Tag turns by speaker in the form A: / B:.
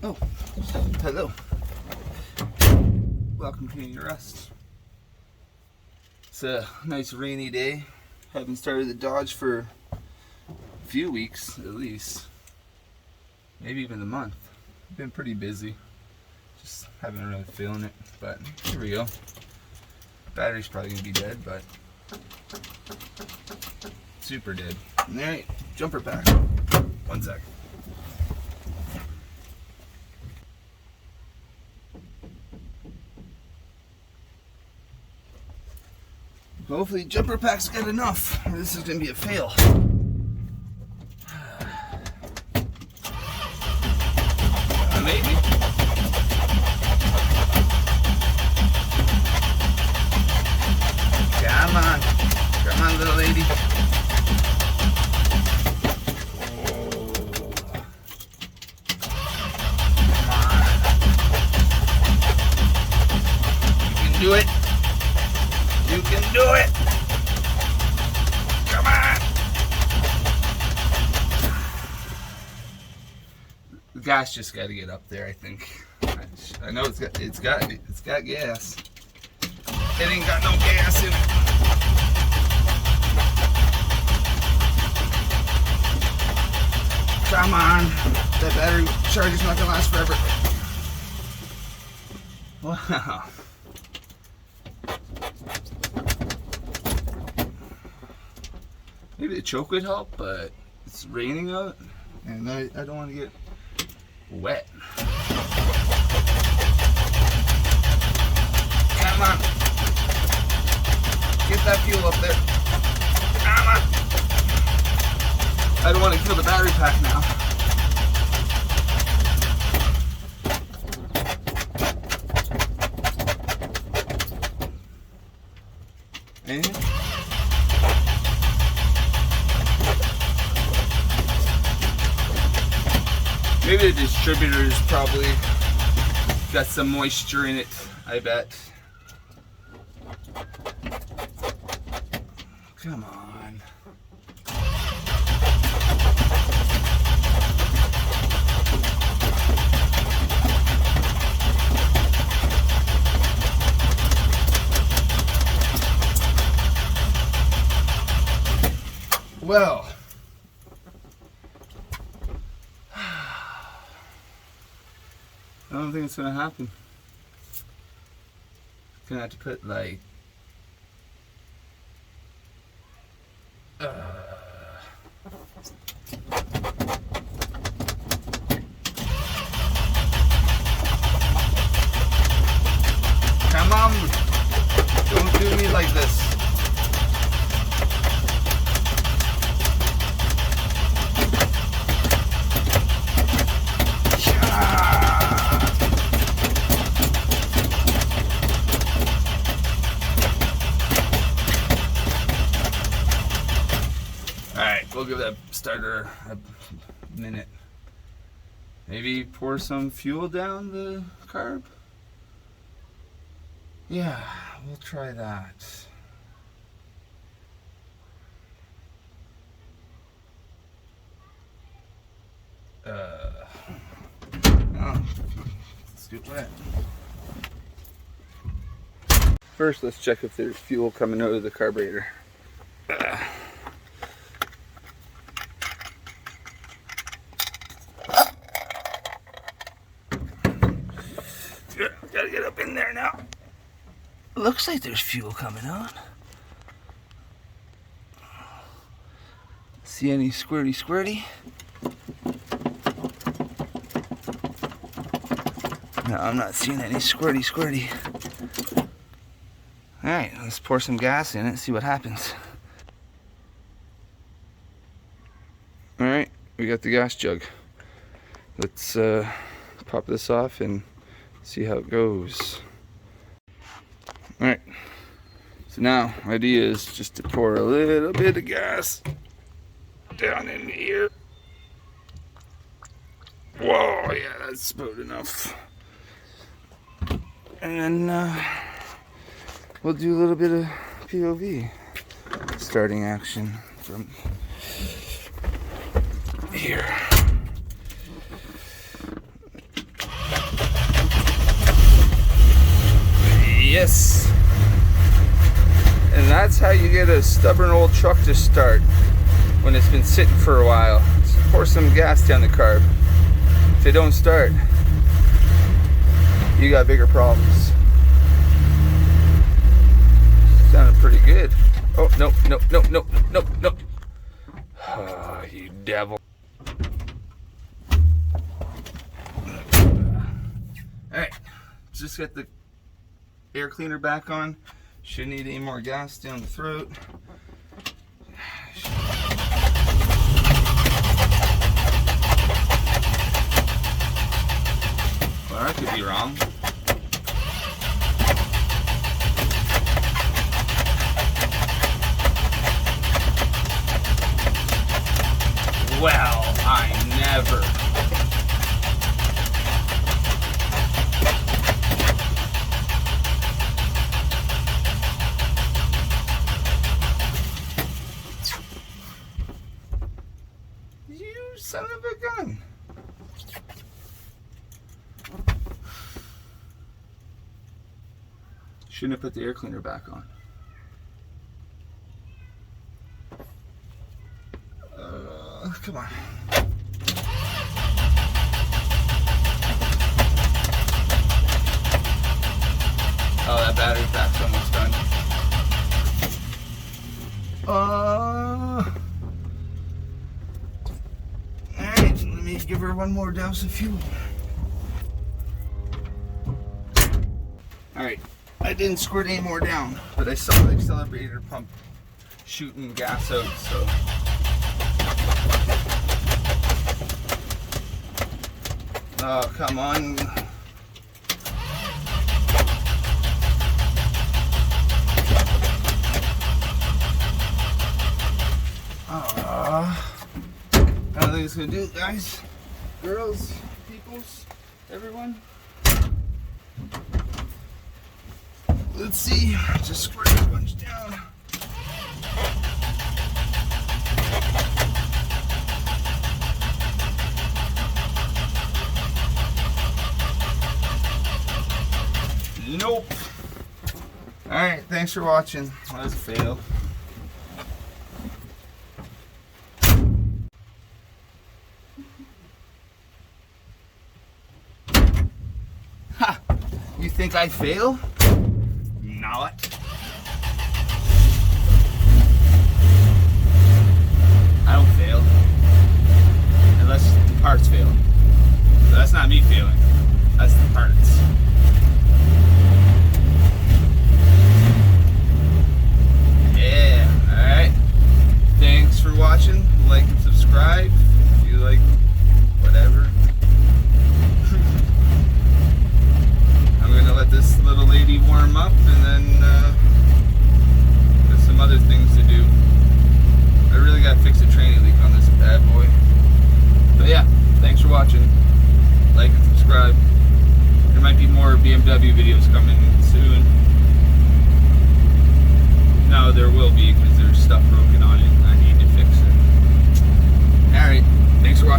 A: Oh, hello. Welcome to your rest. It's a nice rainy day. Haven't started the Dodge for a few weeks at least. Maybe even a month. Been pretty busy. Just haven't really feeling it, but here we go. Battery's probably gonna be dead, but super dead. Alright, jumper pack. 1 sec. Hopefully jumper pack's got enough, or this is gonna be a fail. Maybe. Come on, little lady. Come on. You can do it. You can do it! Come on! The gas just got to get up there, I think. I know it's got gas. It ain't got no gas in it. Come on! That battery charge is not gonna last forever. Wow. Maybe a choke would help, but it's raining out, and I don't want to get wet. Come on. Get that fuel up there. Come on. I don't want to kill the battery pack now. Anything? Maybe the distributor's probably got some moisture in it, I bet. Come on. Well. I don't think it's gonna happen. Gonna have to put like come on, don't do me like this. We'll give that starter a minute. Maybe pour some fuel down the carb. Yeah, we'll try that. Oh, let's get wet. First, let's check if there's fuel coming out of the carburetor. Gotta get up in there now. Looks like there's fuel coming out. See any squirty? No, I'm not seeing any squirty. Alright, let's pour some gas in it, see what happens. Alright, we got the gas jug. Let's pop this off and see how it goes. Alright, so now idea is just to pour a little bit of gas down in here. Whoa, yeah, that's about enough. And then we'll do a little bit of POV starting action from here. get a stubborn old truck to start when it's been sitting for a while. Just pour some gas down the carb. If they don't start, you got bigger problems. Sounded pretty good. Oh, no. Oh, you devil. Alright, just got the air cleaner back on. Shouldn't need any more gas down the throat. Well, I could be wrong. Well, I never. You son of a gun. Shouldn't have put the air cleaner back on. Come on. Oh, that battery pack's almost done. Alright, let me give her one more douse of fuel. Alright, I didn't squirt any more down, but I saw the accelerator pump shooting gas out, so. Oh, come on. I don't think it's gonna do it, guys. Girls, peoples, everyone. Let's see. Just squirt a bunch down. Nope. Alright, thanks for watching. That was a fail. Ha! You think I fail? Not. I don't fail. Unless the parts fail. But that's not me failing. That's the parts. Yeah, alright. Thanks for watching. Like and subscribe if you like whatever. I'm gonna let this little lady warm up and then there's some other things to do. I really gotta fix a training leak on this bad boy. But yeah, thanks for watching. Like and subscribe. There might be more BMW videos coming soon. No, there will be because there's stuff broken on it. I need to fix it. Alright, thanks for watching.